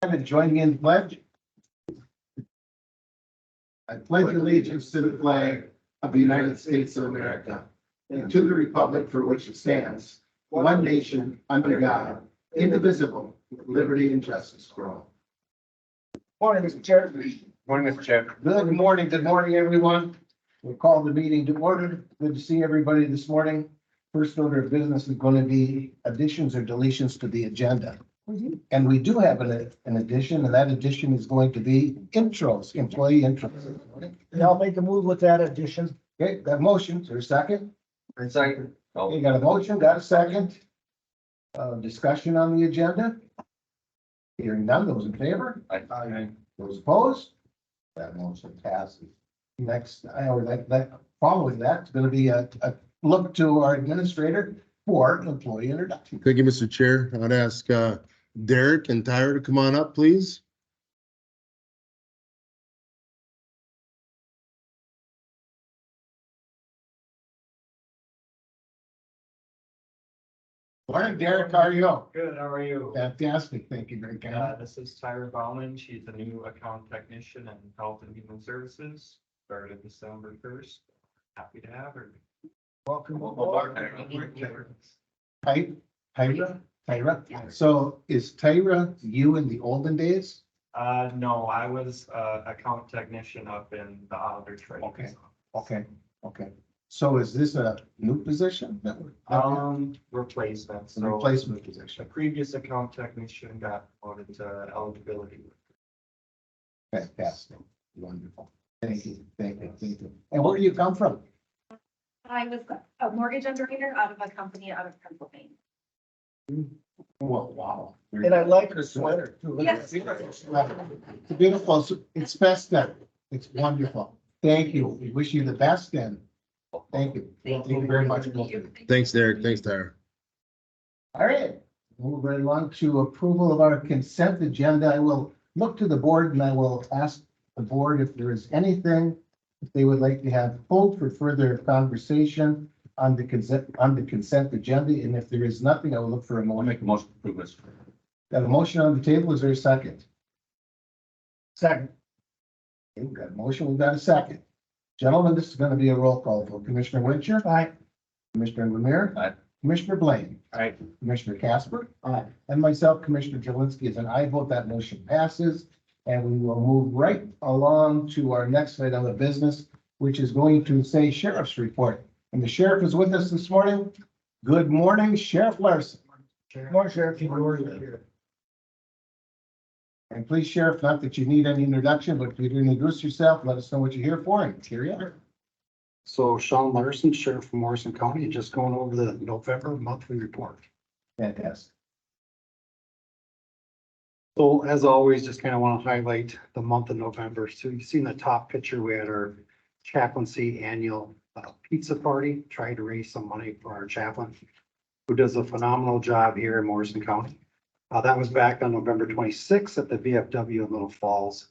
And join me in the pledge. I pledge allegiance to the flag of the United States of America and to the republic for which it stands, one nation, under God, indivisible, with liberty and justice for all. Morning, Mr. Chair. Morning, Mr. Chair. Good morning, everyone. We'll call the meeting to order. Good to see everybody this morning. First order of business is going to be additions or deletions to the agenda. And we do have an addition, and that addition is going to be intros, employee intros. Yeah, I'll make a move with that addition. Okay, got a motion, is there a second? Second. Okay, got a motion, got a second. Discussion on the agenda? Hearing none, those in favor? Aye. Those opposed? That motion passes. Next, following that, it's gonna be a look to our administrator for employee introduction. Thank you, Mr. Chair. I'd ask Derek and Tyra to come on up, please. Morning, Derek, how are you? Good, how are you? Fantastic, thank you very much. This is Tyra Bauman. She's a new account technician in Health and Human Services, started December 1st. Happy to have her. Welcome. Tyra? Tyra. So is Tyra you in the olden days? No, I was account technician up in the auditor trade. Okay. Okay. So is this a new position? Replacement. A So replacement the position. previous account technician got promoted to eligibility. Fantastic. Wonderful. Thank you. And where do you come from? I was a mortgage underwriter out of a company out of Pennsylvania. Well, wow. And I like her sweater too. Look at Yes. that. It's beautiful. It's festive. It's wonderful. Thank you. We wish you the best and thank you. Thank you very much. Thanks, Derek. Thanks, Tyra. All right, move right along to approval of our consent agenda. I will look to the board and I will ask the board if there is anything if they would like to have pulled for further conversation on the consent agenda. And if there is nothing, I will look for a I'll motion. make a motion to approve this. Got a motion on the table. Is there a second? Second. Okay, we've got a motion. We've got a second. Gentlemen, this is going to be a roll call vote. Commissioner Wincher. Aye. Commissioner Lemire. Aye. Commissioner Blaine. Aye. Commissioner Casper. Aye. And myself, Commissioner Jelinski, is an aye vote. That motion passes. And we will move right along to our next item of business, which is going to say sheriff's report. And the sheriff is with us this morning. Good morning, Sheriff Larson. More sheriff. And please, Sheriff, not that you need any introduction, but if you introduce yourself, let us know what you're here for and here you are. So Sean Larson, Sheriff from Morrison County, and just going over the November monthly report. Fantastic. So as always, just kind of want to highlight the month of November. So you see in the top picture, we had our chaplaincy annual pizza party, trying to raise some money for our chaplain, who does a phenomenal job here in Morrison County. That was back on November 26th at the VFW in Little Falls.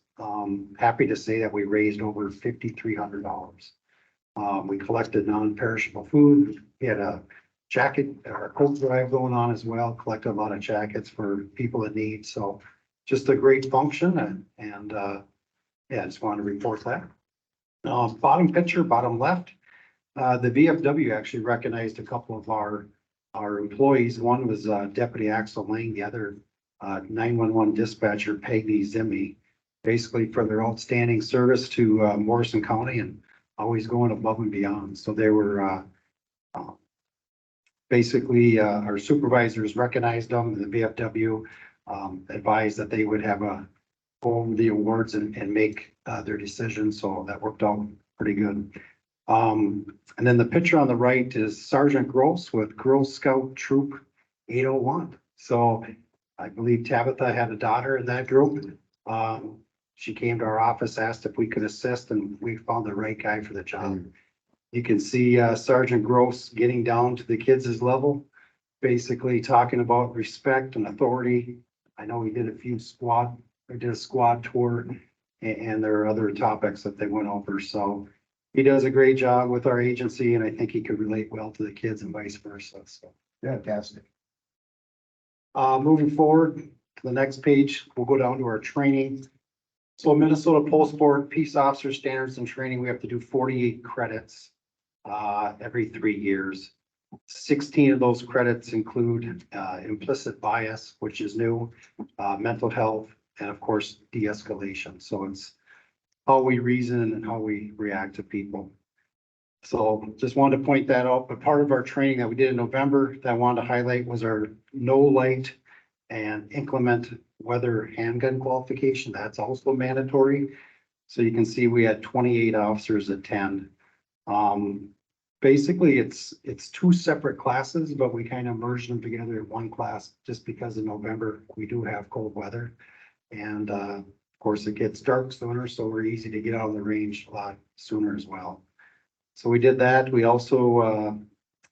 Happy to say that we raised over $5,300. We collected non-perishable food. We had a jacket or coat drive going on as well, collected a lot of jackets for people in need. So just a great function and yeah, I just wanted to report that. Bottom picture, bottom left, the VFW actually recognized a couple of our employees. One was Deputy Axel Lang, the other 911 dispatcher Peggy Zimmy, basically for their outstanding service to Morrison County and always going above and beyond. So they were basically our supervisors recognized them, and the VFW advised that they would have go over the awards and make their decisions. So that worked out pretty good. And then the picture on the right is Sergeant Gross with Girl Scout Troop 801. So I believe Tabitha had a daughter in that group. She came to our office, asked if we could assist, and we found the right guy for the job. You can see Sergeant Gross getting down to the kids' level, basically talking about respect and authority. I know he did a squad tour, and there are other topics that they went over. So he does a great job with our agency, and I think he could relate well to the kids and vice versa. So Fantastic. moving forward, the next page, we'll go down to our training. So Minnesota Post Board Peace Officer Standards and Training, we have to do 48 credits every 3 years. 16 of those credits include implicit bias, which is new, mental health, and of course, de-escalation. So it's how we reason and how we react to people. So just wanted to point that out, but part of our training that we did in November that I wanted to highlight was our no light and inclement weather handgun qualification. That's also mandatory. So you can see we had 28 officers attend. Basically, it's 2 separate classes, but we kind of merged them together in one class just because in November we do have cold weather. And of course, it gets dark sooner, so we're easy to get out of the range a lot sooner as well. So we did that. We also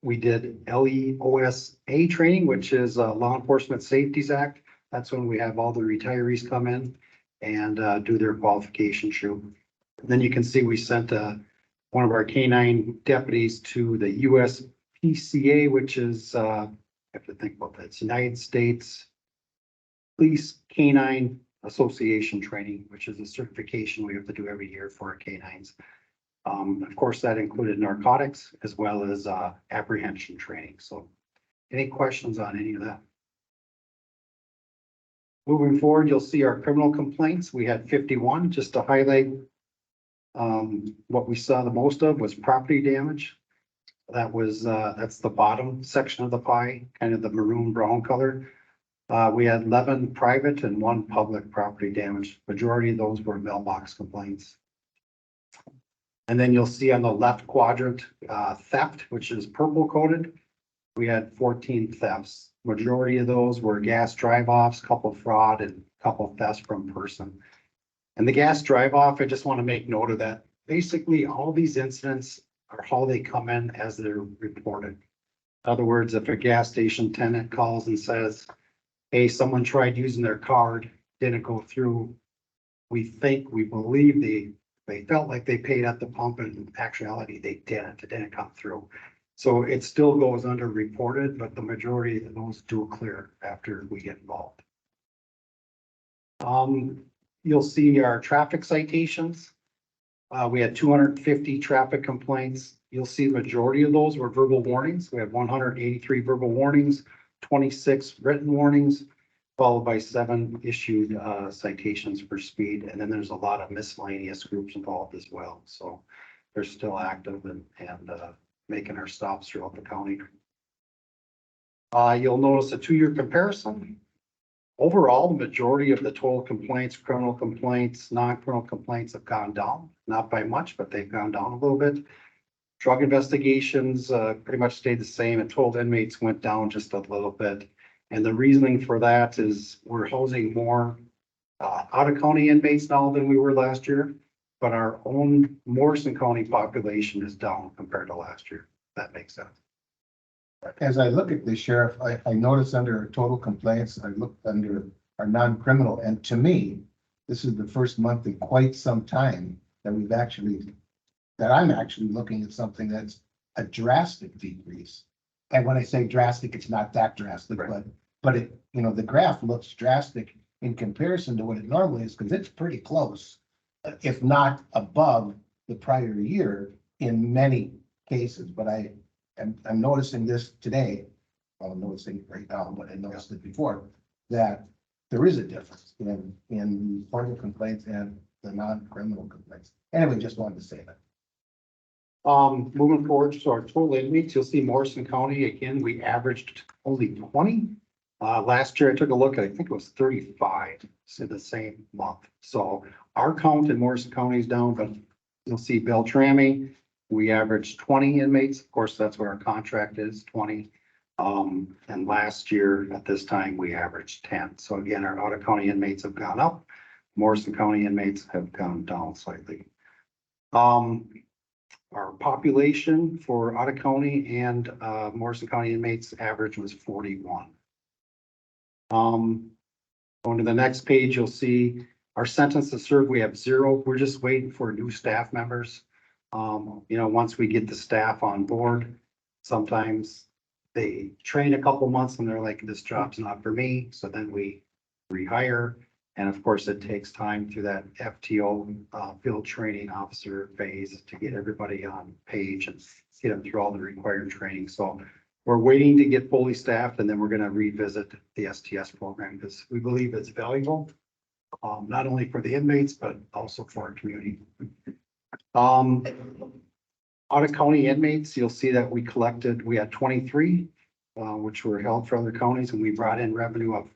we did LEOSA training, which is Law Enforcement Safeties Act. That's when we have all the retirees come in and do their qualification shoot. And then you can see we sent one of our K-9 deputies to the USPCA, which is, I have to think about that, it's United States Police K-9 Association training, which is a certification we have to do every year for our K-9s. Of course, that included narcotics as well as apprehension training. So any questions on any of that? Moving forward, you'll see our criminal complaints. We had 51, just to highlight. What we saw the most of was property damage. That was, that's the bottom section of the pie, kind of the maroon brown color. We had 11 private and 1 public property damage. Majority of those were mailbox complaints. And then you'll see on the left quadrant, theft, which is purple coded. We had 14 thefts. Majority of those were gas drive-offs, couple fraud, and couple thefts from person. And the gas drive-off, I just want to make note of that. Basically, all these incidents are how they come in as they're reported. In other words, if a gas station tenant calls and says, hey, someone tried using their card, didn't go through, we believe they felt like they paid at the pump, and in actuality, they didn't. It didn't come through. So it still goes under reported, but the majority of those do clear after we get involved. You'll see our traffic citations. We had 250 traffic complaints. You'll see the majority of those were verbal warnings. We had 183 verbal warnings, 26 written warnings, followed by 7 issued citations for speed. And then there's a lot of miscellaneous groups involved as well. So they're still active and making our stops throughout the county. You'll notice a 2-year comparison. Overall, the majority of the total complaints, criminal complaints, non-criminal complaints have gone down, not by much, but they've gone down a little bit. Drug investigations pretty much stayed the same, and total inmates went down just a little bit. And the reasoning for that is we're housing more out-of-county inmates now than we were last year, but our own Morrison County population is down compared to last year. That makes sense. As I look at this, Sheriff, I notice under our total complaints, I looked under our non-criminal, and to me, this is the first month in quite some time that I'm actually looking at something that's a drastic decrease. And when I say drastic, it's not that drastic, Right. but it, the graph looks drastic in comparison to what it normally is, because it's pretty close, if not above the prior year in many cases. But I'm noticing this today. Well, I'm noticing it right now, but I noticed it before, that there is a difference in criminal complaints and the non-criminal complaints. Anyway, just wanted to say that. Moving forward to our total inmates, you'll see Morrison County, again, we averaged only 20. Last year I took a look, I think it was 35 in the same month. So our count in Morrison County is down, but you'll see Beltrami, we averaged 20 inmates. Of course, that's what our contract is, 20. And last year at this time, we averaged 10. So again, our out-of-county inmates have gone up. Morrison County inmates have gone down slightly. Our population for out-of-county and Morrison County inmates average was 41. Going to the next page, you'll see our sentence to serve, we have 0. We're just waiting for new staff members. Once we get the staff on board, sometimes they train a couple months and they're like, this job's not for me. So then we rehire. And of course, it takes time through that FTO, field training officer phase to get everybody on page and get them through all the required training. So we're waiting to get fully staffed, and then we're gonna revisit the STS program because we believe it's valuable, not only for the inmates, but also for our community. Out of county inmates, you'll see that we had 23, which were held for other counties, and we brought in revenue of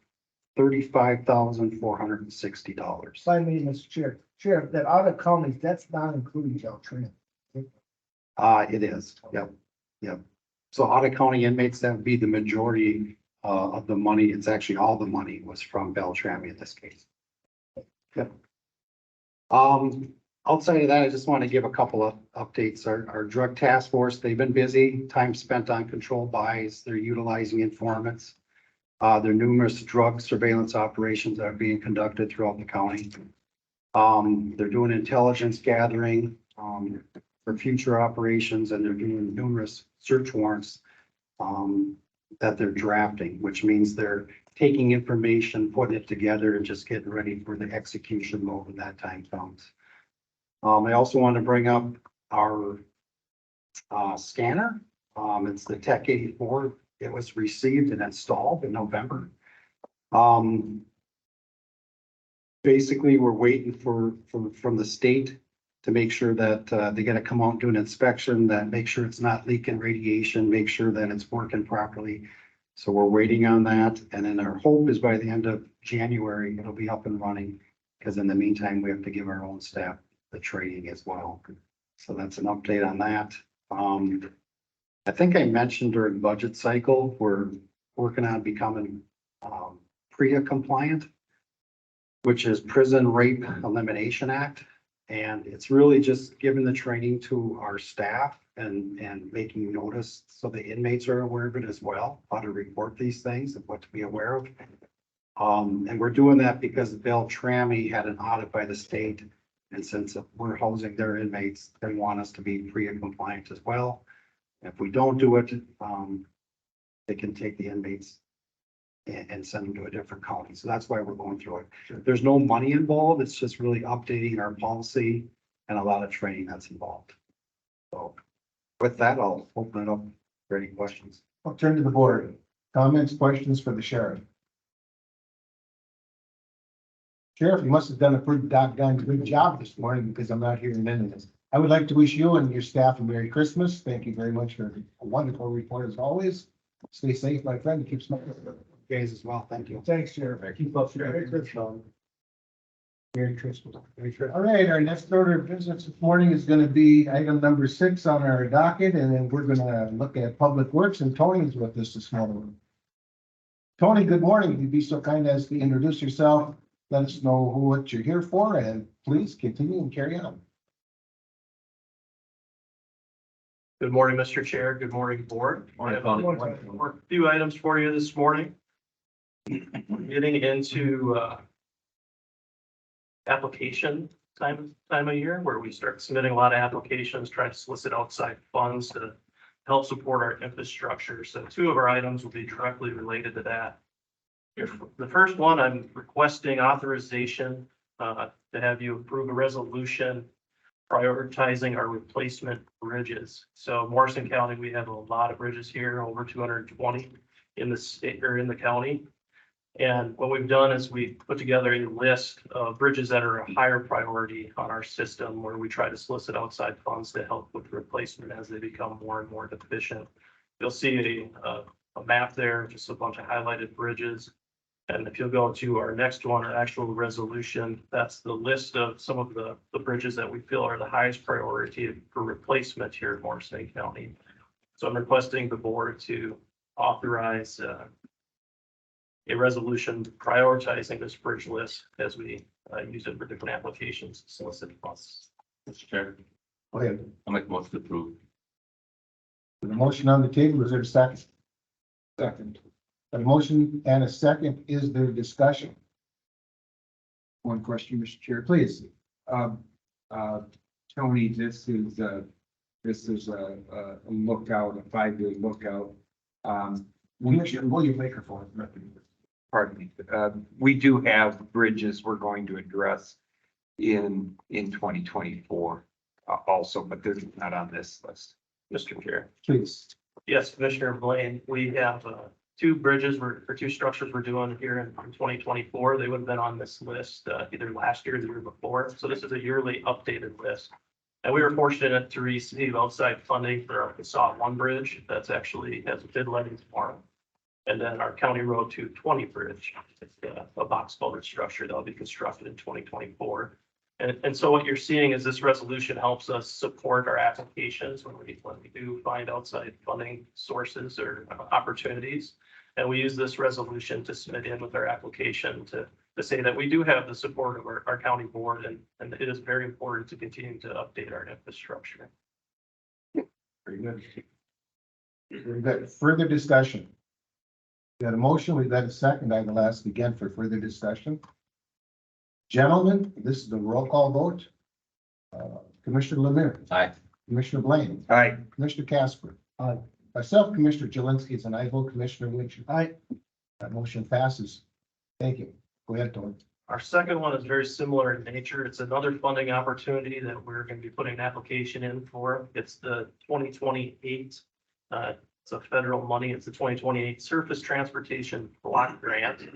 $35,460. Sign me, Mr. Chair. Sheriff, that out of counties, that's not including Caltrans. It is, yep. So out of county inmates, that would be the majority, of the money. It's actually all the money was from Beltrami in this case. Yep. Outside of that, I just want to give a couple of updates. Our drug task force, they've been busy, time spent on controlled buys. They're utilizing informants. There are numerous drug surveillance operations that are being conducted throughout the county. They're doing intelligence gathering, for future operations, and they're doing numerous search warrants, that they're drafting, which means they're taking information, putting it together, and just getting ready for the execution mode when that time comes. I also want to bring up our scanner. It's the Tech 84. It was received and installed in November. Basically, we're waiting from the state to make sure that they got to come out and do an inspection, that make sure it's not leaking radiation, make sure that it's working properly. So we're waiting on that. And then our hope is by the end of January, it'll be up and running. Because in the meantime, we have to give our own staff the training as well. So that's an update on that. I think I mentioned during budget cycle, we're working on becoming PREA compliant, which is Prison Rape Elimination Act. And it's really just giving the training to our staff and making notice so the inmates are aware of it as well, how to report these things and what to be aware of. And we're doing that because Beltrami had an audit by the state. And since we're housing their inmates, they want us to be PREA compliant as well. If we don't do it, they can take the inmates and send them to a different county. So that's why we're going through it. There's no money involved. It's just really updating our policy and a lot of training that's involved. So with that, I'll open it up for any questions. I'll turn to the board. Comments, questions for the sheriff? Sheriff, you must have done a pretty doggone good job this morning because I'm not hearing any of this. I would like to wish you and your staff a Merry Christmas. Thank you very much for a wonderful report as always. Stay safe, my friend. Keep smiling. Guys as well. Thank you. Thanks, Sheriff. Keep up. Merry Christmas. All right, our next order of business this morning is going to be item number 6 on our docket, and then we're going to look at Public Works, and Tony's with us this morning. Tony, good morning. You'd be so kind as to introduce yourself. Let us know what you're here for, and please continue and carry on. Good morning, Mr. Chair. Good morning, board. I have a few items for you this morning. Getting into application time of year where we start submitting a lot of applications, trying to solicit outside funds to help support our infrastructure. So 2 of our items will be directly related to that. The first one, I'm requesting authorization to have you approve a resolution prioritizing our replacement bridges. So Morrison County, we have a lot of bridges here, over 220 in the state or in the county. And what we've done is we put together a list of bridges that are a higher priority on our system, where we try to solicit outside funds to help with replacement as they become more and more deficient. You'll see a map there, just a bunch of highlighted bridges. And if you'll go to our next one, our actual resolution, that's the list of some of the bridges that we feel are the highest priority for replacement here in Morrison County. So I'm requesting the board to authorize a resolution prioritizing this bridge list as we use it for different applications, solicit funds. Mr. Chair, Go ahead. I'll make a motion to approve. With a motion on the table, is there a second? Second. A motion and a second. Is there discussion? One question, Mr. Chair. Please. Tony, this is a lookout, a 5-year lookout. Will you make her for it? pardon me, we do have bridges we're going to address in 2024 also, but they're not on this list. Mr. Chair. Please. Yes, Commissioner Blaine, we have two bridges or two structures we're doing here in 2024. They would have been on this list either last year or the year before. So this is a yearly updated list. And we were fortunate to receive outside funding for our Cassaw One Bridge. That's actually has a bid letting tomorrow. And then our County Road 220 bridge, it's a box culvert structure that'll be constructed in 2024. And so what you're seeing is this resolution helps us support our applications when we do find outside funding sources or opportunities. And we use this resolution to submit in with our application to say that we do have the support of our county board, and it is very important to continue to update our infrastructure. Very good. Very good. Further discussion. We got a motion, we've got a second. I will ask again for further discussion. Gentlemen, this is the roll call vote. Commissioner Lemire. Aye. Commissioner Blaine. Aye. Commissioner Casper. Aye. Myself, Commissioner Jelinski is an aye vote. Commissioner Winchell. Aye. That motion passes. Thank you. Go ahead, Tony. Our second one is very similar in nature. It's another funding opportunity that we're going to be putting an application in for. It's the 2028. It's a federal money. It's the 2028 Surface Transportation Block Grant.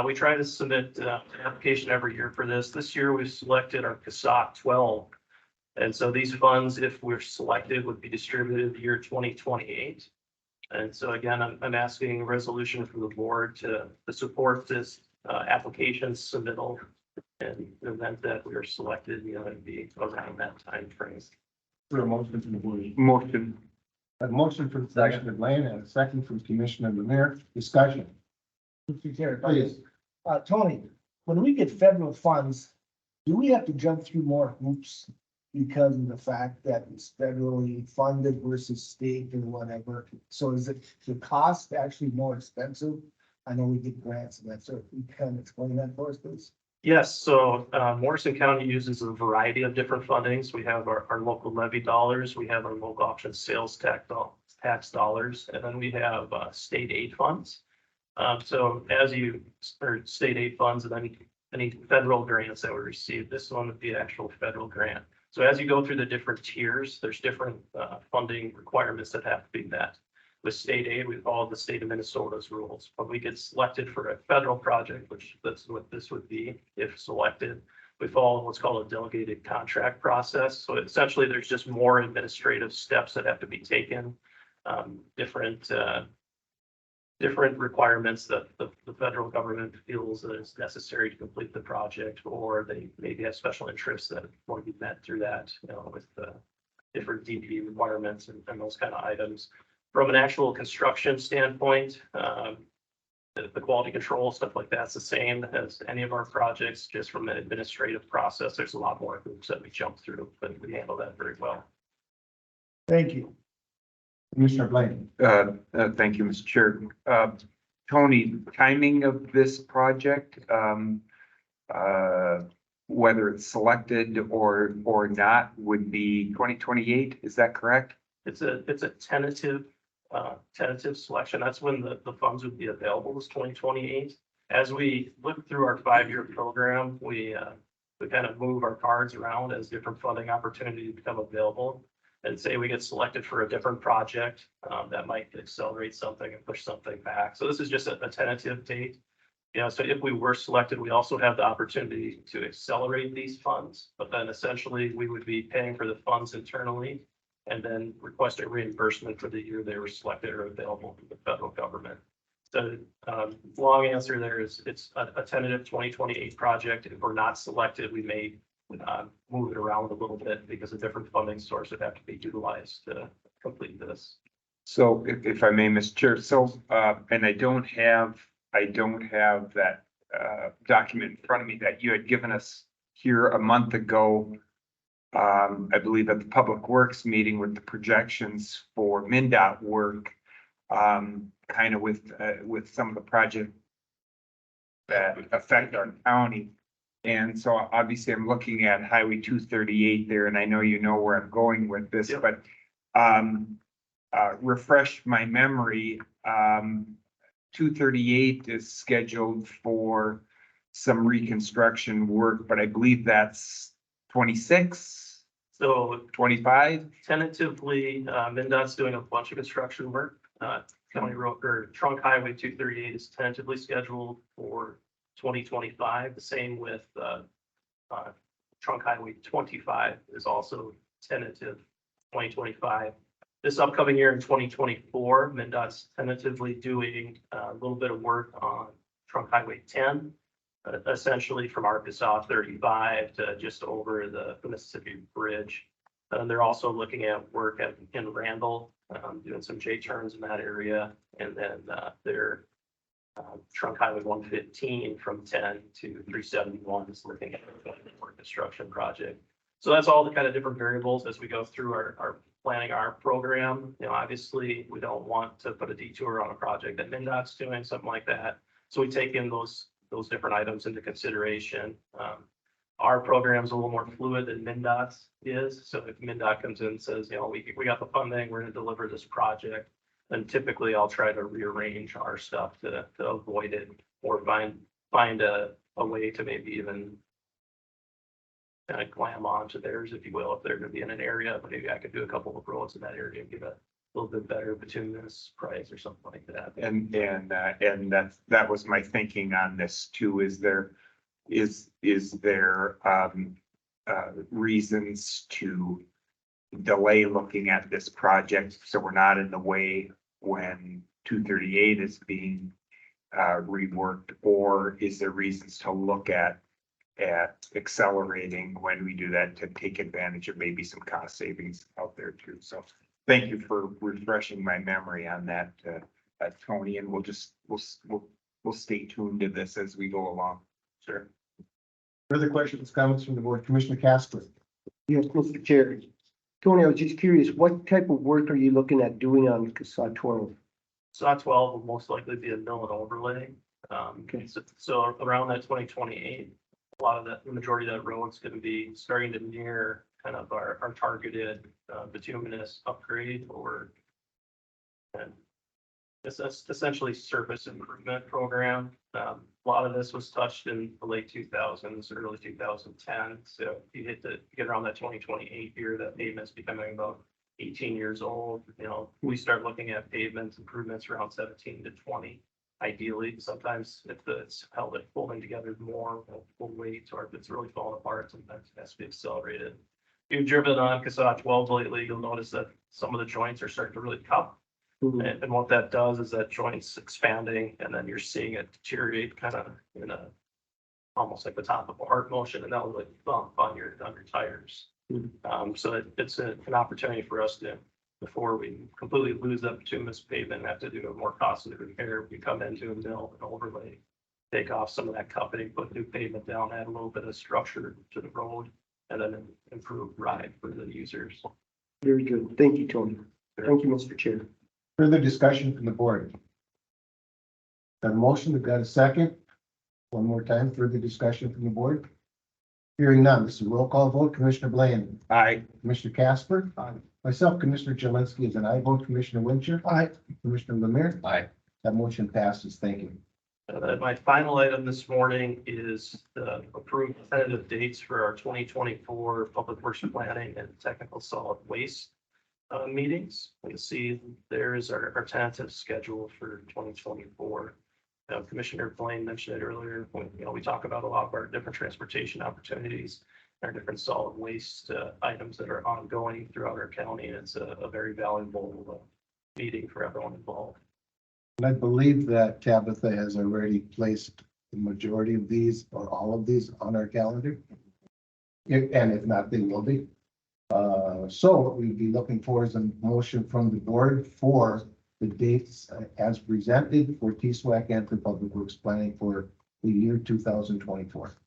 We try to submit an application every year for this. This year we've selected our CASAT 12. And so these funds, if we're selected, would be distributed the year 2028. And so again, I'm asking a resolution from the board to support this application submittal, and in the event that we are selected, it'd be around that time frame. For a motion from the board. Motion. A motion from Commissioner Blaine and a second from Commissioner Lemire. Discussion. Mr. Chair, Please. Tony, when we get federal funds, do we have to jump through more hoops because of the fact that it's federally funded versus state or whatever? So is it the cost actually more expensive? I know we get grants and that, so you can explain that for us, please. Yes, so Morrison County uses a variety of different fundings. We have our local levy dollars, we have our local option sales tax dollars, and then we have state aid funds. So as you, or state aid funds, and then any federal grants that we receive, this one would be an actual federal grant. So as you go through the different tiers, there's different funding requirements that have to be met. With state aid, we follow the state of Minnesota's rules. When we get selected for a federal project, which that's what this would be if selected, we follow what's called a delegated contract process. So essentially, there's just more administrative steps that have to be taken, different requirements that the federal government feels that is necessary to complete the project, or they maybe have special interests that want to be met through that, with the different DP requirements and those kind of items. From an actual construction standpoint, the quality control, stuff like that's the same as any of our projects, just from an administrative process. There's a lot more hoops that we jump through, but we handle that very well. Thank you. Commissioner Blaine. Thank you, Mr. Chair. Tony, timing of this project, whether it's selected or not, would be 2028. Is that correct? It's a tentative selection. That's when the funds would be available, is 2028. As we look through our 5-year program, we kind of move our cards around as different funding opportunities become available. And say we get selected for a different project, that might accelerate something and push something back. So this is just a tentative date. So if we were selected, we also have the opportunity to accelerate these funds, but then essentially we would be paying for the funds internally and then request a reimbursement for the year they were selected or available from the federal government. So long answer there is it's a tentative 2028 project. If we're not selected, we may move it around a little bit because a different funding source would have to be utilized to complete this. So if I may, Mr. Chair, so, and I don't have that document in front of me that you had given us here a month ago. I believe at the Public Works meeting with the projections for MnDOT work, kind of with some of the projects that affect our county. And so obviously I'm looking at Highway 238 there, and I know you know where I'm going with this, Yep. but refresh my memory. 238 is scheduled for some reconstruction work, but I believe that's 26, So 25. tentatively, MinDOT's doing a bunch of construction work. County Road or Trunk Highway 238 is tentatively scheduled for 2025. The same with Trunk Highway 25 is also tentative 2025. This upcoming year in 2024, MinDOT's tentatively doing a little bit of work on Trunk Highway 10, essentially from Arkansas 35 to just over the Mississippi Bridge. And they're also looking at work in Randall, doing some J turns in that area. And then their Trunk Highway 115 from 10 to 371 is looking at a construction project. So that's all the kind of different variables as we go through our planning our program. You know, obviously, we don't want to put a detour on a project that MinDOT's doing, something like that. So we take in those different items into consideration. Our program's a little more fluid than MinDOT's is. So if MinDOT comes in and says, you know, we got the funding, we're gonna deliver this project, then typically I'll try to rearrange our stuff to avoid it or find a way to maybe even kind of glam onto theirs, if you will, if they're gonna be in an area, maybe I could do a couple of roads in that area and get a little bit better bituminous price or something like that. And that was my thinking on this too. Is there reasons to delay looking at this project so we're not in the way when 238 is being reworked, or is there reasons to look at accelerating when we do that to take advantage of maybe some cost savings out there too? So thank you for refreshing my memory on that, Tony, and we'll stay tuned to this as we go along. Sure. Further questions, comments from the board? Commissioner Casper. Yes, Mr. Chair. Tony, I was just curious, what type of work are you looking at doing on CASA 12? SOT 12 will most likely be a mill and overlay. Okay. So around that 2028, a lot of that, the majority of that road's going to be starting to near kind of our targeted bituminous upgrade or it's essentially surface improvement program. A lot of this was touched in the late 2000s, early 2010. So you get around that 2028 year, that pavement's becoming about 18 years old. You know, we start looking at pavement improvements around 17 to 20. Ideally, sometimes if it's held it holding together more, we'll wait, or if it's really falling apart, sometimes it has to be accelerated. If you've driven on CASA 12 lately, you'll notice that some of the joints are starting to really cup. And what that does is that joint's expanding, and then you're seeing it deteriorate kind of in a almost like the top of a heart motion, and that'll like bump on your tires. So it's an opportunity for us to, before we completely lose that bituminous pavement and have to do a more costly repair, we come into a mill and overlay, take off some of that cupping, put new pavement down, add a little bit of structure to the road, and then improve ride for the users. Very good. Thank you, Tony. Thank you, Mr. Chair. Further discussion from the board? Got a motion, we've got a second. One more time, further discussion from the board? Hearing none, this is a roll call vote. Commissioner Blaine. Aye. Commissioner Casper. Aye. Myself, Commissioner Jelinski, is an aye vote. Commissioner Winchell. Aye. Commissioner Lemire. Aye. That motion passes. Thank you. My final item this morning is the approved tentative dates for our 2024 Public Works Planning and Technical Solid Waste meetings. You see there is our tentative schedule for 2024. Commissioner Blaine mentioned it earlier when we talk about a lot of our different transportation opportunities, our different solid waste items that are ongoing throughout our county. And it's a very valuable meeting for everyone involved. And I believe that Tabitha has already placed the majority of these or all of these on our calendar. And if not, they will be. So what we'd be looking for is a motion from the board for the dates as presented for TSWAC and for Public Works Planning for the year 2024.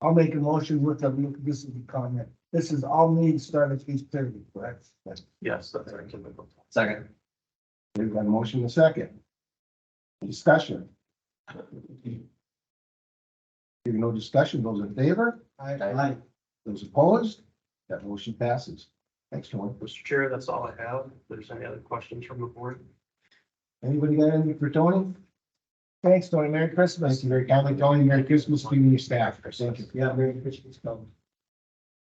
I'll make a motion with this is the comment. This is all meetings start at 8:30, correct? Yes, that's our typical. Second. We've got a motion and a second. Discussion. Hearing no discussion, those in favor? Aye. Those opposed? That motion passes. Thanks, Tony. Mr. Chair, that's all I have. If there's any other questions from the board. Anybody got anything for Tony? Thanks, Tony. Merry Christmas. Thank you very kindly, Tony. Merry Christmas to you and your staff. Thank you. Yeah, Merry Christmas. Tony.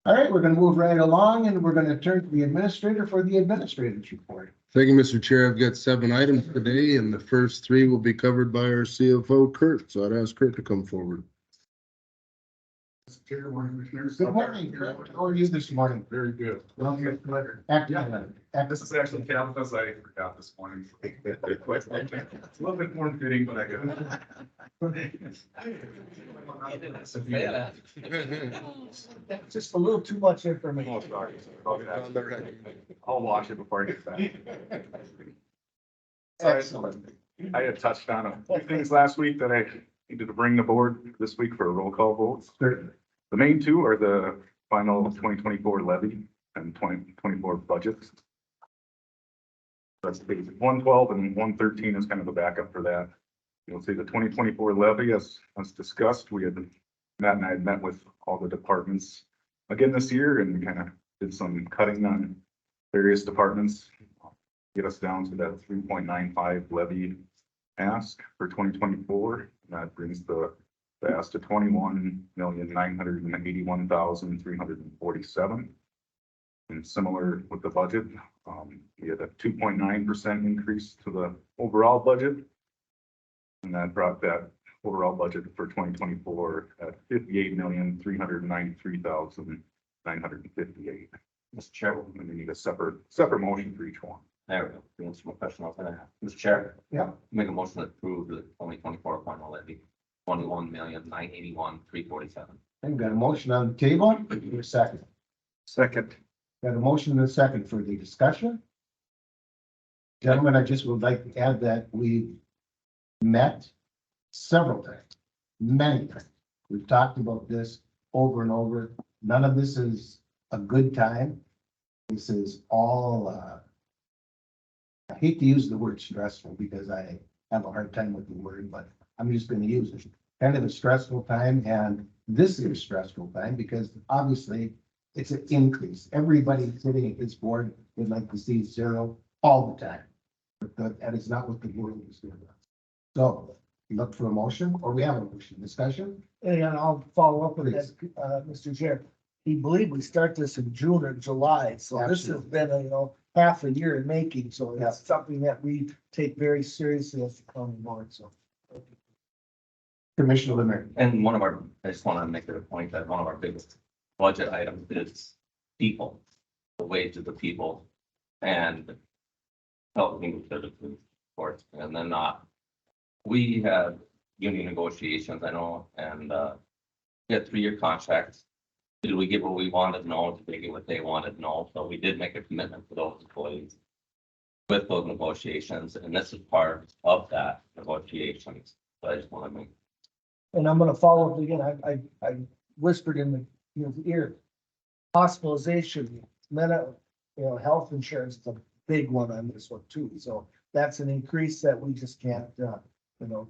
All right, we're gonna move right along and we're gonna turn to the administrator for the administrator's report. Thank you, Mr. Chair. I've got 7 items today and the first 3 will be covered by our CFO, Kurt. So I'd ask Kurt to come forward. Good morning, Kurt. How are you this morning? Very good. Well, you're excellent. This is actually Tabitha's. I forgot this morning. It's a little bit more fitting, but I got Just a little too much information. Oh, sorry. I'll watch it before I get back. Excellent. I had touched on a few things last week that I needed to bring the board this week for a roll call vote. Certainly. The main two are the final 2024 levy and 2024 budgets. That's page 112 and 113 is kind of the backup for that. You'll see the 2024 levy, as discussed, Matt and I had met with all the departments again this year and kind of did some cutting on various departments. Get us down to that 3.95 levy ask for 2024. That brings the ask to 21,981,347. And similar with the budget, we had a 2.9% increase to the overall budget. And that brought that overall budget for 2024 at 58,393,958. Mr. Chair, And we need a separate motion for each one. there we go. Doing some question I was gonna have. Mr. Chair. Yeah. Make a motion to approve the 2024 final levy, 21,981,347. I've got a motion on the table. Your second. Second. Got a motion and a second for the discussion. Gentlemen, I just would like to add that we met several times, many times. We've talked about this over and over. None of this is a good time. This is all, I hate to use the word stressful because I have a hard time with the word, but I'm just gonna use it. Kind of a stressful time, and this is a stressful time because obviously it's an increase. Everybody sitting at this board would like to see 0 all the time. But that is not what the world is doing. So look for a motion, or we have a motion, discussion? And I'll follow up with that, Mr. Chair. He believed we start this in June or July, so this has been, half a year in making, so Yeah. it's something that we take very seriously as the county board, so. Commissioner Lemire. And I just want to make it a point that one of our biggest budget items is people, the wage of the people and helping services, of course. And then, we had union negotiations, I know, and, we had 3-year contracts. Did we get what we wanted? No. Did they get what they wanted? No. So we did make a commitment to those employees with those negotiations, and this is part of that negotiations. So I just want to make. And I'm gonna follow up again. I whispered in his ear. Hospitalization, health insurance is a big one on this one too. So that's an increase that we just can't,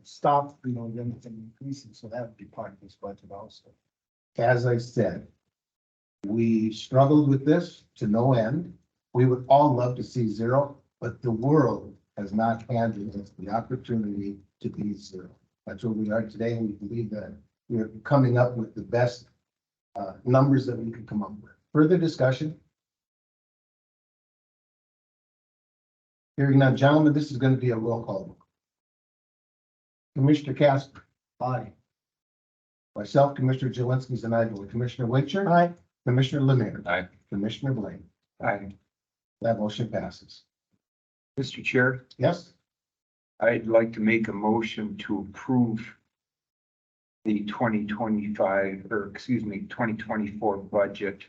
stop, anything increasing. So that would be part of this budget also. As I said, we struggled with this to no end. We would all love to see 0, but the world has not handed us the opportunity to be 0. That's where we are today, and we believe that we're coming up with the best numbers that we could come up with. Further discussion? Hearing none, gentlemen, this is going to be a roll call. Commissioner Casper. Aye. Myself, Commissioner Jelinski's and I vote. Commissioner Wincher. Aye. Commissioner Lemire. Aye. Commissioner Blaine. Aye. That motion passes. Mr. Chair, Yes? I'd like to make a motion to approve the 2024 budget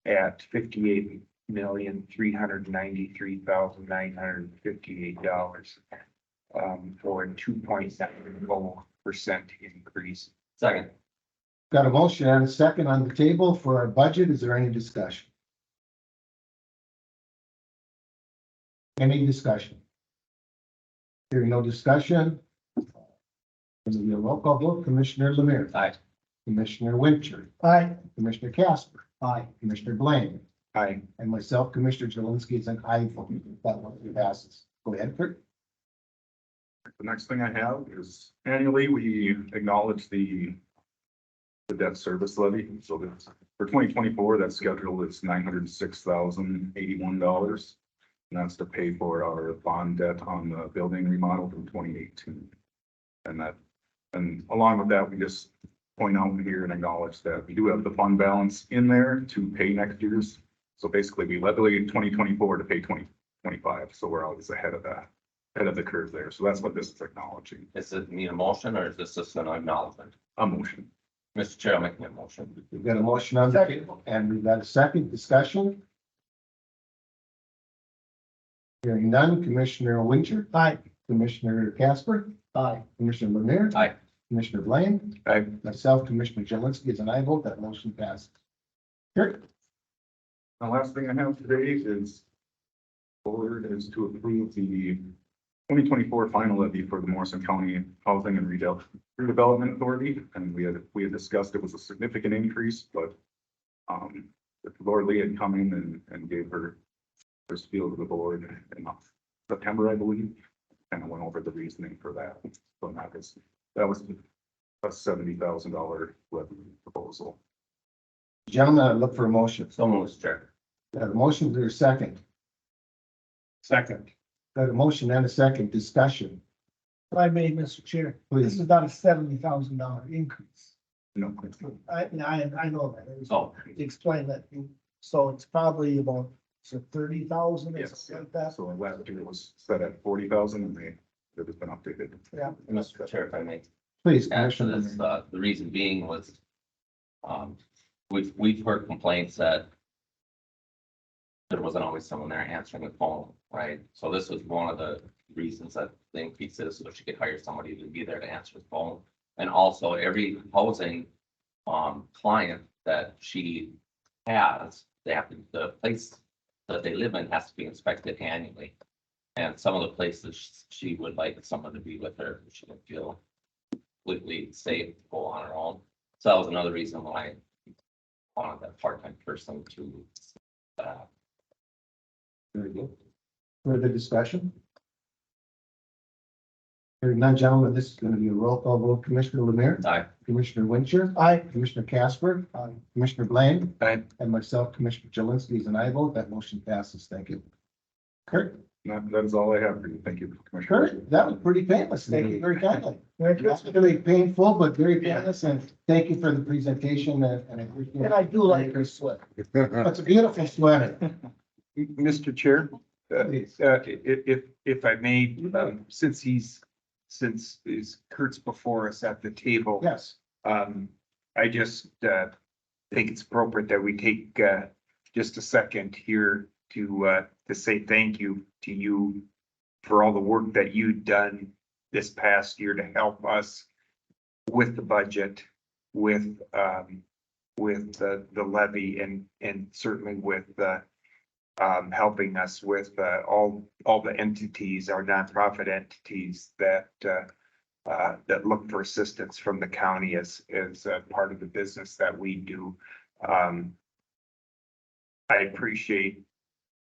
at $58,393,958 for a 2.7% increase. Second. Got a motion and a second on the table for our budget. Is there any discussion? Any discussion? Hearing no discussion. This will be a roll call vote. Commissioner Lemire. Aye. Commissioner Wincher. Aye. Commissioner Casper. Aye. Commissioner Blaine. Aye. And myself, Commissioner Jelinski, is an aye vote. That one passes. Go ahead, Kurt. The next thing I have is annually, we acknowledge the debt service levy. So that's for 2024, that schedule is $906,081. And that's to pay for our bond debt on the building remodel from 2018. And along with that, we just point out here and acknowledge that we do have the fund balance in there to pay next year's. So basically, we levy 2024 to pay 2025. So we're always ahead of that, ahead of the curve there. So that's what this is acknowledging. Is it need a motion or is this just an acknowledgement? A motion. Mr. Chair, I'll make that motion. We've got a motion on the table and we've got a second discussion. Hearing none, Commissioner Winter. Aye. Commissioner Casper. Aye. Commissioner Lemire. Aye. Commissioner Blaine. Aye. Myself, Commissioner Jelinski is an aye vote. That motion passes. Kurt. The last thing I have today is forward is to approve the 2024 final levy for the Morrison County Housing and Redevelopment Authority. And we had discussed it was a significant increase, but Lord Lee had come in and gave her spiel to the board in September, I believe, and I went over the reasoning for that. So that was a $70,000 levy proposal. Gentlemen, I look for a motion. So moved, Mr. Chair. Got a motion to a second. Second. Got a motion and a second discussion. If I may, Mr. Chair, Please. this is not a $70,000 increase. No. I know that. Oh. Explain that. So it's probably about, so 30,000 or Yes. something like that. So last year was set at 40,000 and it has been updated. Yeah. Mr. Chair, if I may. Please, Add to Commissioner. this, the reason being was, we've heard complaints that there wasn't always someone there answering the phone, right? So this was one of the reasons that the increase is so she could hire somebody to be there to answer the phone. And also every housing, client that she has, they have to, the place that they live in has to be inspected annually. And some of the places she would like someone to be with her, she would feel completely safe to go on her own. So that was another reason why I wanted that part-time person to, Very good. Further discussion? Hearing none, gentlemen, this is going to be a roll call vote. Commissioner Lemire. Aye. Commissioner Winter. Aye. Commissioner Casper. Commissioner Blaine. Aye. And myself, Commissioner Jelinski is an aye vote. That motion passes. Thank you. Kurt. That is all I have for you. Thank you, Commissioner. Kurt, that was pretty painless. Thank you very kindly. Merry That's Christmas. really painful, but very painless. And thank you for the presentation and I appreciate And I do like her sweat. That's a beautiful sweater. Mr. Chair, Please. if I may, since Kurt's before us at the table. Yes. I just think it's appropriate that we take just a second here to say thank you to you for all the work that you've done this past year to help us with the budget, with the levy and certainly with helping us with all the entities, our nonprofit entities that look for assistance from the county as part of the business that we do. I appreciate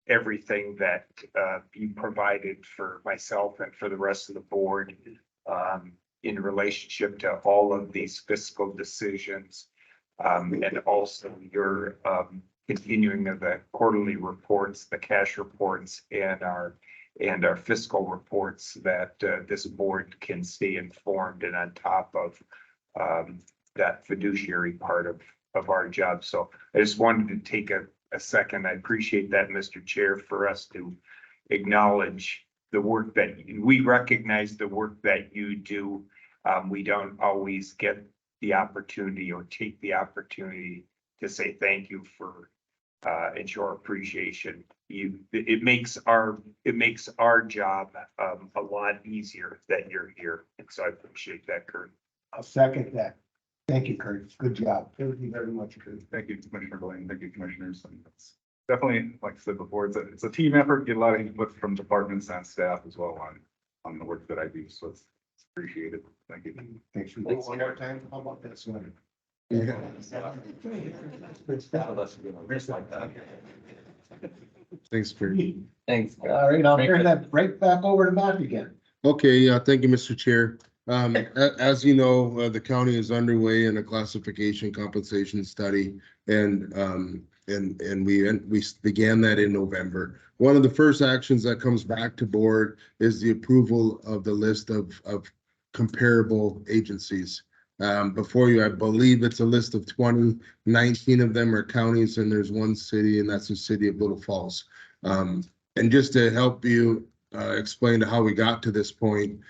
everything that you provided for myself and for the rest of the board in relationship to all of these fiscal decisions. And also your continuing of the quarterly reports, the cash reports, and our fiscal reports that this board can stay informed and on top of that fiduciary part of our job. So I just wanted to take a second. I appreciate that, Mr. Chair, for us to acknowledge the work that we recognize the work that you do. We don't always get the opportunity or take the opportunity to say thank you for and show our appreciation. It makes our job a lot easier that you're here. And so I appreciate that, Kurt. I'll second that. Thank you, Kurt. Good job. Thank you very much, Kurt. Thank you, Commissioner Blaine. Thank you, Commissioners. And it's definitely, like I said before, it's a team effort. Get a lot of input from departments and staff as well on the work that I do. So it's appreciated. Thank you. Thanks for one more time. How about that sweater? Thanks, Kurt. Thanks. All right, I'll turn that right back over to Matt again. Okay, yeah, thank you, Mr. Chair. As you know, the county is underway in a classification compensation study and we began that in November. One of the first actions that comes back to board is the approval of the list of comparable agencies. Before you, I believe it's a list of 20, 19 of them are counties and there's one city and that's the city of Little Falls. And just to help you explain to how we got to this point,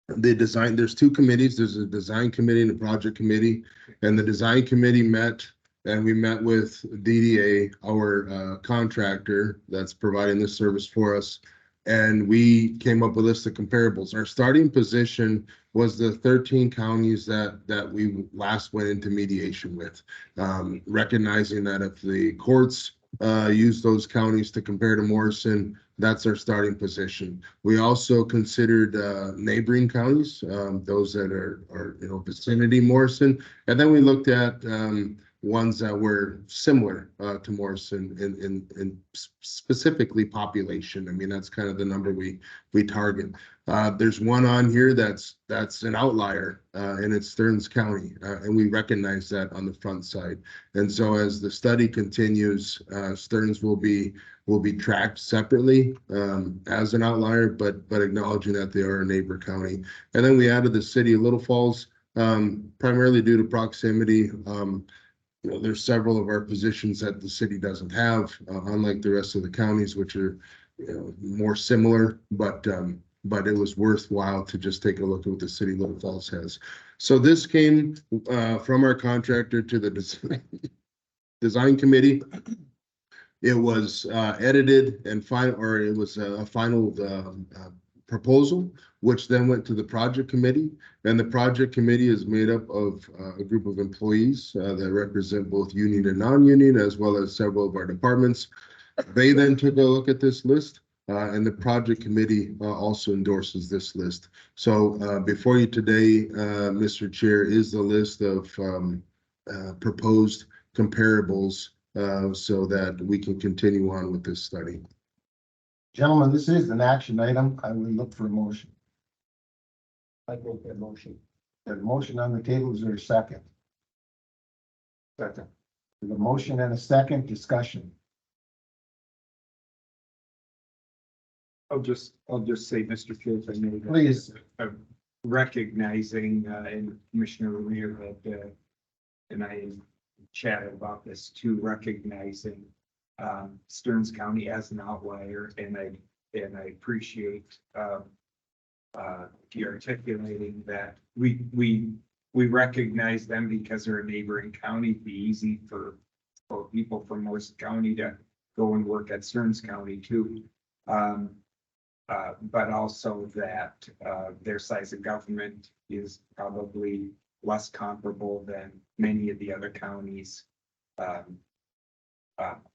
there's two committees. There's a design committee and a project committee, and the design committee met and we met with DDA, our contractor that's providing this service for us. And we came up with a list of comparables. Our starting position was the 13 counties that we last went into mediation with, recognizing that if the courts use those counties to compare to Morrison, that's our starting position. We also considered neighboring counties, those that are vicinity Morrison, and then we looked at ones that were similar to Morrison in specifically population. I mean, that's kind of the number we target. There's one on here that's an outlier, and it's Stearns County, and we recognize that on the front side. And so as the study continues, Stearns will be tracked separately as an outlier, but acknowledging that they are a neighbor county. And then we added the city of Little Falls, primarily due to proximity. There's several of our positions that the city doesn't have, unlike the rest of the counties, which are more similar, but it was worthwhile to just take a look at what the city of Little Falls has. So this came from our contractor to the design committee. It was edited and it was a final proposal, which then went to the project committee. And the project committee is made up of a group of employees that represent both union and non-union, as well as several of our departments. They then took a look at this list, and the project committee also endorses this list. So before you today, Mr. Chair, is the list of proposed comparables so that we can continue on with this study. Gentlemen, this is an action item. I will look for a motion. I make that motion. There's a motion on the table. Is there a second? Second. There's a motion and a second. Discussion. I'll just say, Mr. Chair, if I may. Please. Recognizing, and Commissioner Ramirez had, and I chatted about this too, recognizing Stearns County as an outlier, and I appreciate you articulating that we recognize them because they're a neighboring county. It'd be easy for people from Morrison County to go and work at Stearns County too. But also that their size of government is probably less comparable than many of the other counties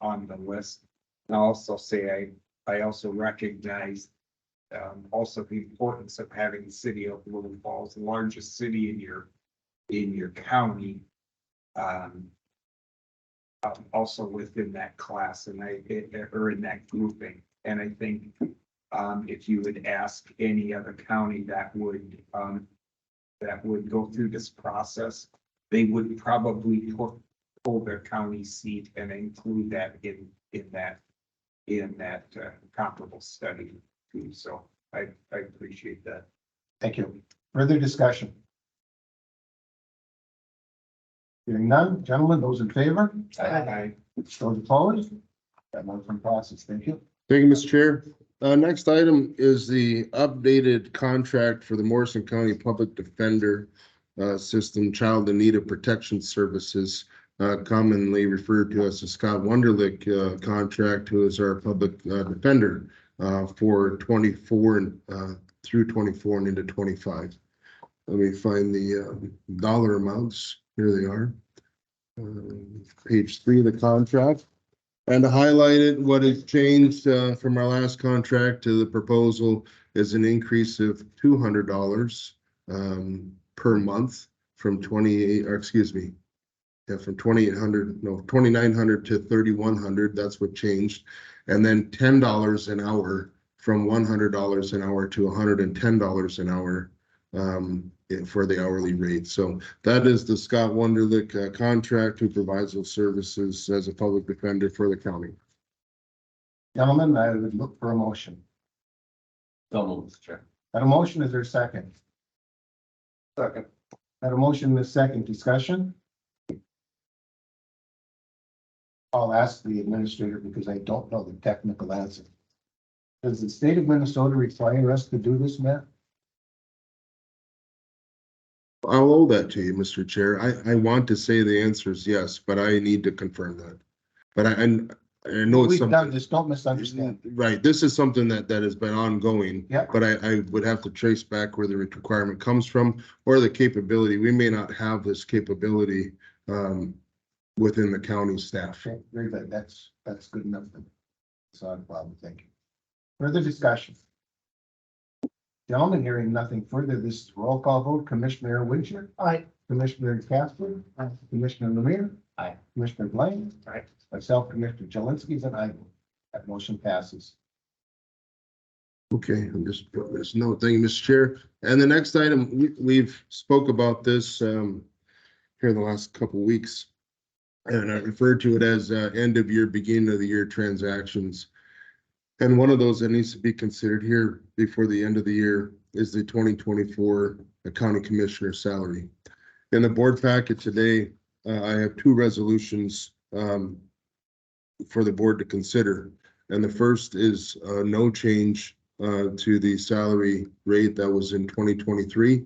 on the list. And I'll also say I also recognize also the importance of having the city of Little Falls, the largest city in your county, also within that class and or in that grouping. And I think if you would ask any other county that would go through this process, they would probably pull their county seat and include that in that comparable study too. So I appreciate that. Thank you. Further discussion? Hearing none, gentlemen, those in favor? Aye. Those opposed? That motion passes. Thank you. Thank you, Mr. Chair. Next item is the updated contract for the Morrison County Public Defender System Child in Need of Protection Services, commonly referred to as the Scott Wunderlich contract, who is our public defender for 24 and through 24 and into 25. Let me find the dollar amounts. Here they are. Page 3 of the contract. And to highlight it, what has changed from our last contract to the proposal is an increase of $200 per month from from 2,900 to 3,100. That's what changed. And then $10 an hour from $100 an hour to $110 an hour for the hourly rate. So that is the Scott Wunderlich contract who provides those services as a public defender for the county. Gentlemen, I would look for a motion. So moved, Mr. Chair. That a motion, is there a second? Second. That a motion with second discussion? I'll ask the administrator because I don't know the technical answer. Does the state of Minnesota require us to do this, Matt? I'll owe that to you, Mr. Chair. I want to say the answer is yes, but I need to confirm that. But I know it's We've done something, this, don't misunderstand. right, this is something that has been ongoing. Yeah. But I would have to trace back where the requirement comes from or the capability. We may not have this capability within the county staff. Okay, very good. That's good enough. It's not a problem. Thank you. Further discussion? Gentlemen, hearing nothing further, this is roll call vote. Commissioner Winchell. Aye. Commissioner Casper. Commissioner Lemire. Aye. Commissioner Blaine. Aye. Myself, Commissioner Jelinski, and I vote. That motion passes. Okay, I'm just putting this note. Thank you, Mr. Chair. And the next item, we've spoke about this here in the last couple of weeks. And I referred to it as end of year, beginning of the year transactions. And one of those that needs to be considered here before the end of the year is the 2024 county commissioner salary. In the board packet today, I have two resolutions for the board to consider. And the first is no change to the salary rate that was in 2023.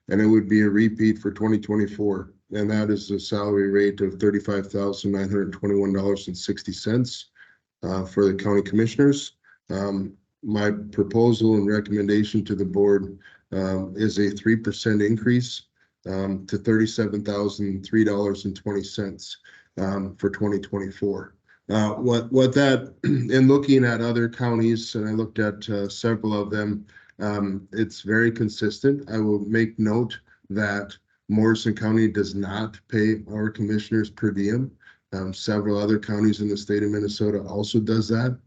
And it would be a repeat for 2024. And that is the salary rate of $35,921.60 for the county commissioners. My proposal and recommendation to the board is a 3% increase to $37,003.20 for 2024. What that, in looking at other counties, and I looked at several of them, it's very consistent. I will make note that Morrison County does not pay our commissioners per diem. Several other counties in the state of Minnesota also does that.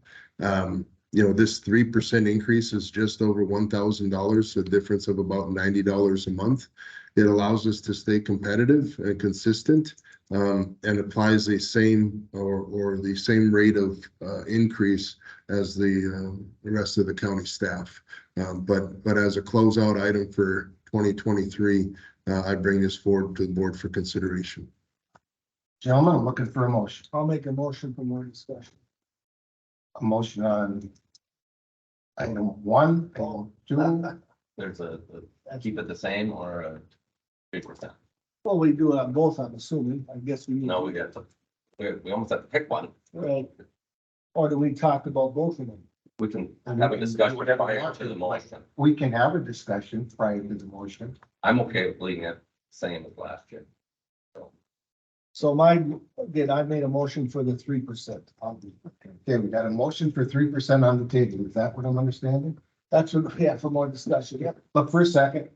This 3% increase is just over $1,000, a difference of about $90 a month. It allows us to stay competitive and consistent, and applies the same or the same rate of increase as the rest of the county staff. But as a closeout item for 2023, I bring this forward to the board for consideration. Gentlemen, I'm looking for a motion. I'll make a motion for more discussion. A motion on item 1, item 2. There's keep it the same or a 3%. Well, we do it on both, I'm assuming. I guess we. No, we almost have to pick one. Right. Or do we talk about both of them? We can have a discussion prior to the motion. We can have a discussion prior to the motion. I'm okay with leaving it same as last year. So again, I made a motion for the 3%. Okay, we got a motion for 3% on the table. Is that what I'm understanding? That's what, yeah, for more discussion, yeah. Look for a second.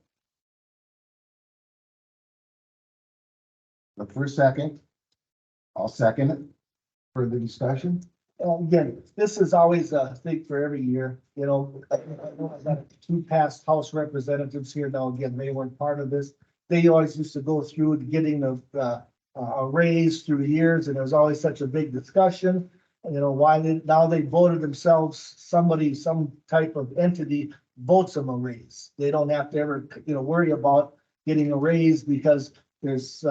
Look for a second. I'll second it. Further discussion? Again, this is always a thing for every year, I know I've got 2 past House representatives here now, again, they weren't part of this. They always used to go through getting a raise through the years, and there was always such a big discussion. Now they voted themselves, some type of entity votes them a raise. They don't have to ever, worry about getting a raise because there's,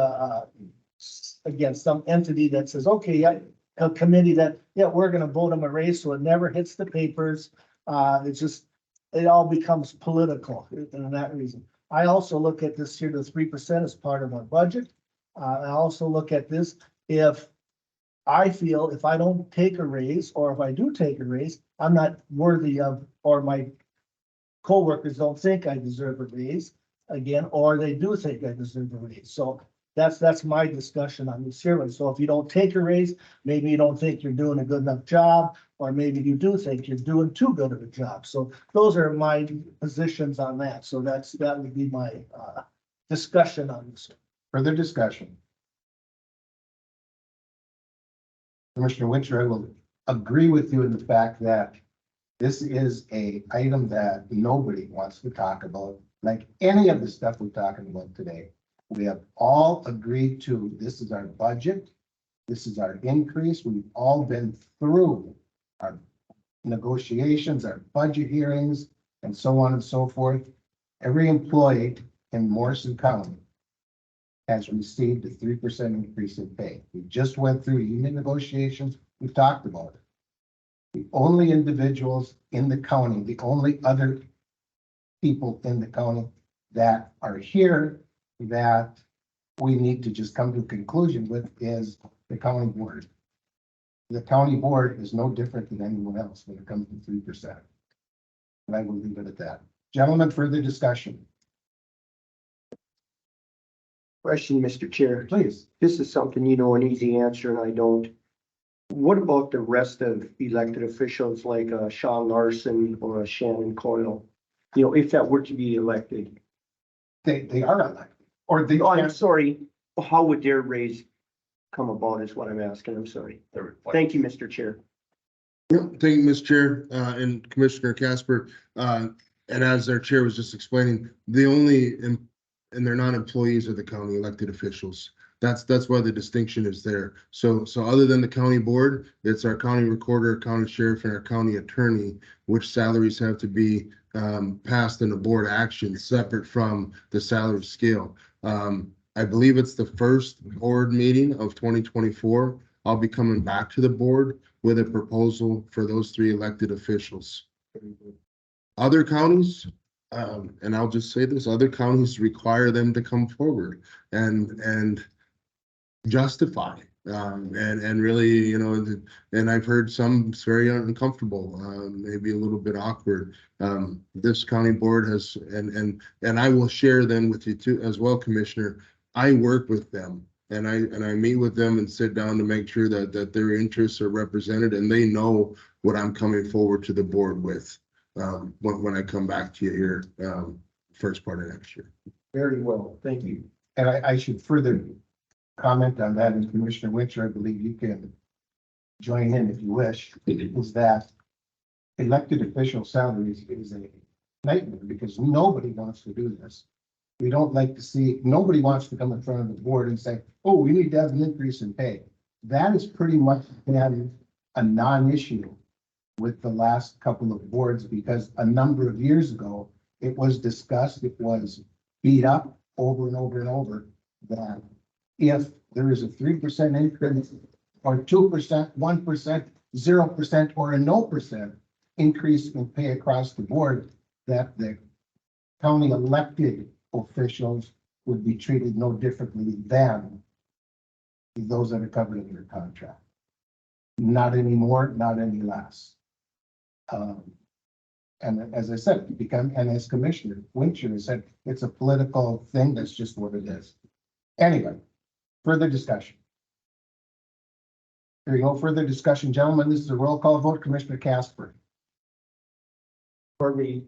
again, some entity that says, okay, yeah, a committee that, yeah, we're gonna vote them a raise, so it never hits the papers. It all becomes political in that reason. I also look at this here, the 3% as part of our budget. I also look at this, if I feel if I don't take a raise, or if I do take a raise, I'm not worthy of, or my coworkers don't think I deserve a raise again, or they do think I deserve a raise. So that's my discussion on this here. So if you don't take a raise, maybe you don't think you're doing a good enough job, or maybe you do think you're doing too good of a job. So those are my positions on that. So that would be my discussion on this. Further discussion? Commissioner Winter, I will agree with you in the fact that This is a item that nobody wants to talk about, like any of the stuff we're talking about today. We have all agreed to, this is our budget. This is our increase. We've all been through our negotiations, our budget hearings, and so on and so forth. Every employee in Morrison County has received a 3% increase in pay. We just went through union negotiations. We've talked about it. The only individuals in the county, the only other people in the county that are here that we need to just come to a conclusion with is the county board. The county board is no different than anyone else when it comes to 3%. And I will leave it at that. Gentlemen, further discussion, Question, Mr. Chair. please. This is something you know an easy answer and I don't. What about the rest of elected officials like Sean Larson or a Shannon Coyle? You know, if that were to be elected, They are elected, or they oh, I'm are. sorry, how would their raise come about is what I'm asking. I'm sorry. Thank you, Mr. Chair. Yeah, thank you, Mr. Chair, and Commissioner Casper. And as our chair was just explaining, the only, and they're not employees of the county, elected officials. That's why the distinction is there. So other than the county board, it's our county recorder, county sheriff, and our county attorney, which salaries have to be passed in a board action separate from the salary scale. I believe it's the first board meeting of 2024. I'll be coming back to the board with a proposal for those 3 elected officials. Other counties, and I'll just say this, other counties require them to come forward and justify, and really, you know, and I've heard some it's very uncomfortable, maybe a little bit awkward. This county board has, and I will share them with you too as well, Commissioner. I work with them and I meet with them and sit down to make sure that their interests are represented and they know what I'm coming forward to the board with, when I come back to you here, first part of next year. Very well, thank you. And I should further comment on that, and Commissioner Winter, I believe you can join in if you wish, is that elected official salaries is a nightmare because nobody wants to do this. We don't like to see, nobody wants to come in front of the board and say, oh, we need to have an increase in pay. That is pretty much been a non-issue with the last couple of boards because a number of years ago, it was discussed, it was beat up over and over and over that if there is a 3% increase or 2%, 1%, 0%, or a no percent increase in pay across the board, that the county elected officials would be treated no differently than those that are covered in their contract. Not anymore, not any less. And as I said, and as Commissioner Winter said, it's a political thing. That's just what it is. Anyway, further discussion. There you go. Further discussion, gentlemen. This is a roll call vote. Commissioner Casper. For me,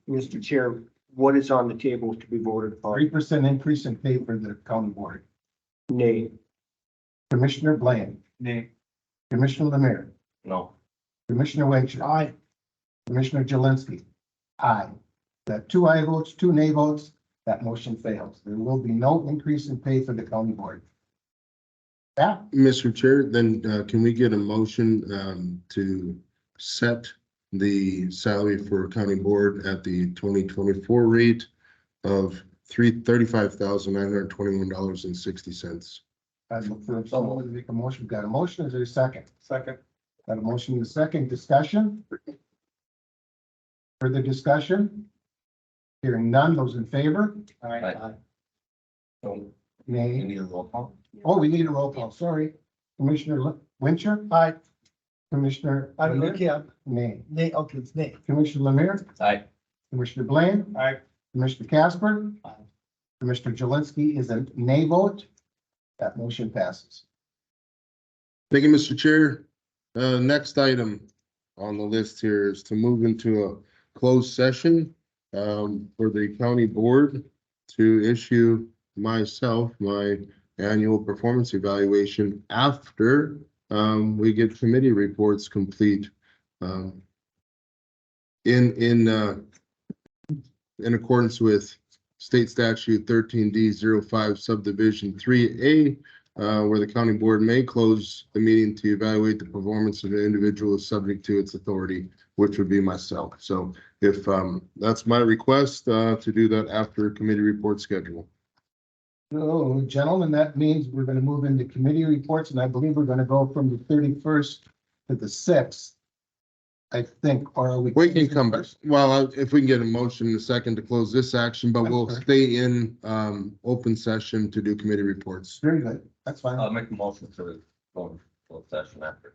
Mr. Chair, what is on the table to be voted upon? 3% increase in pay for the county board. Nay. Commissioner Bland. Nay. Commissioner Lemire. No. Commissioner Winchell. Aye. Commissioner Jelinski. Aye. That 2 aye votes, 2 nay votes, that motion fails. There will be no increase in pay for the county board. Yeah, Mr. Chair, then can we get a motion to set the salary for county board at the 2024 rate of $35,921.60? I look for someone to make a motion. We've got a motion. Is there a second? Second. Got a motion in a second. Discussion? Further discussion? Hearing none. Those in favor? Aye. So you Nay. need a roll call? Oh, we need a roll call. Sorry. Commissioner Winchell? Aye. Commissioner Lemire? Yeah, Nay. nay, okay, it's nay. Commissioner Lemire? Aye. Commissioner Blaine? Aye. Commissioner Casper? Commissioner Jelinski is a nay vote. That motion passes. Thank you, Mr. Chair. Next item on the list here is to move into a closed session for the county board to issue myself my annual performance evaluation after we get committee reports complete. in accordance with state statute 13D05 subdivision 3A, where the county board may close the meeting to evaluate the performance of an individual is subject to its authority, which would be myself. So if that's my request, to do that after committee report schedule. So, gentlemen, that means we're gonna move into committee reports, and I believe we're gonna go from the 31st to the 6th. I think, or are we? We can come back. Well, if we can get a motion in a second to close this action, but we'll stay in open session to do committee reports. Very good, that's fine. I'll make a motion to go into closed session after.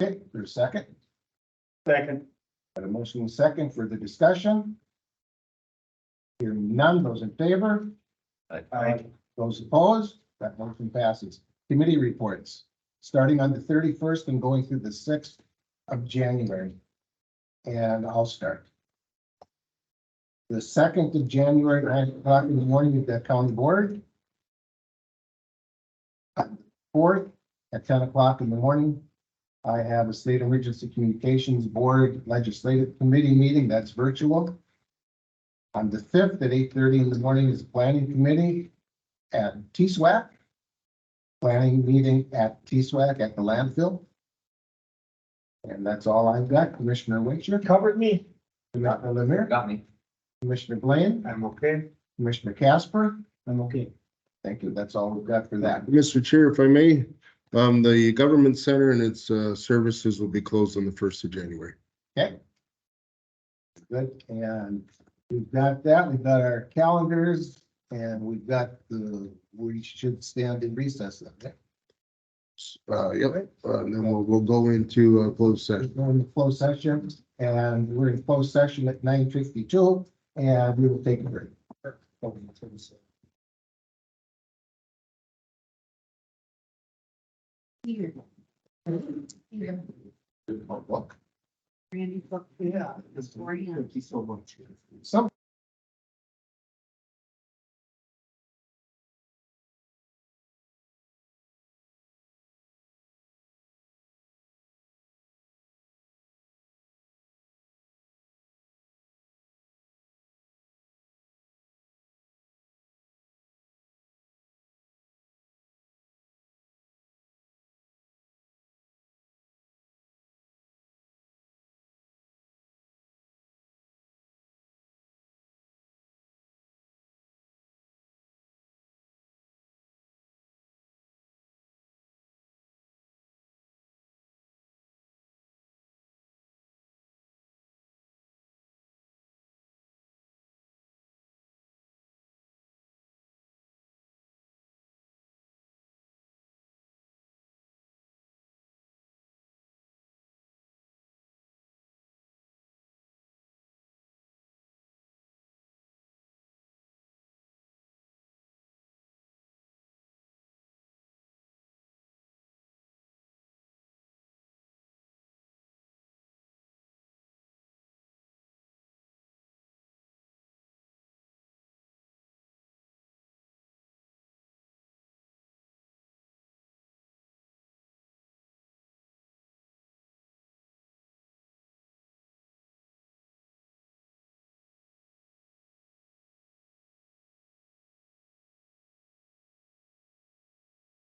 Okay, there's a second. Second. Got a motion and a second for the discussion. Hearing none, those in favor? Aye. Those opposed? That motion passes. Committee reports, starting on the 31st and going through the 6th of January. And I'll start. The 2nd of January, 9 o'clock in the morning, we've got county board. 4th at 10 o'clock in the morning, I have a state emergency communications board legislative committee meeting that's virtual. On the 5th at 8:30 in the morning is planning committee at TSWAC. Planning meeting at TSWAC at the landfill. And that's all I've got. Commissioner Winchester, Covered me. Commissioner Lemire, Got me. Commissioner Blaine, I'm okay. Commissioner Casper. I'm okay. Thank you. That's all we've got for that. Mr. Chair, if I may, the government center and its services will be closed on the 1st of January. Okay. Good. And we've got that. We've got our calendars and we've got we should stand in recess then. Yep, and then we'll go into closed session. We're in the closed session and we're in closed session at 9:52 and we will take a break. Here. Here. Look. Randy's book. Yeah. This morning. Thank you so much. Some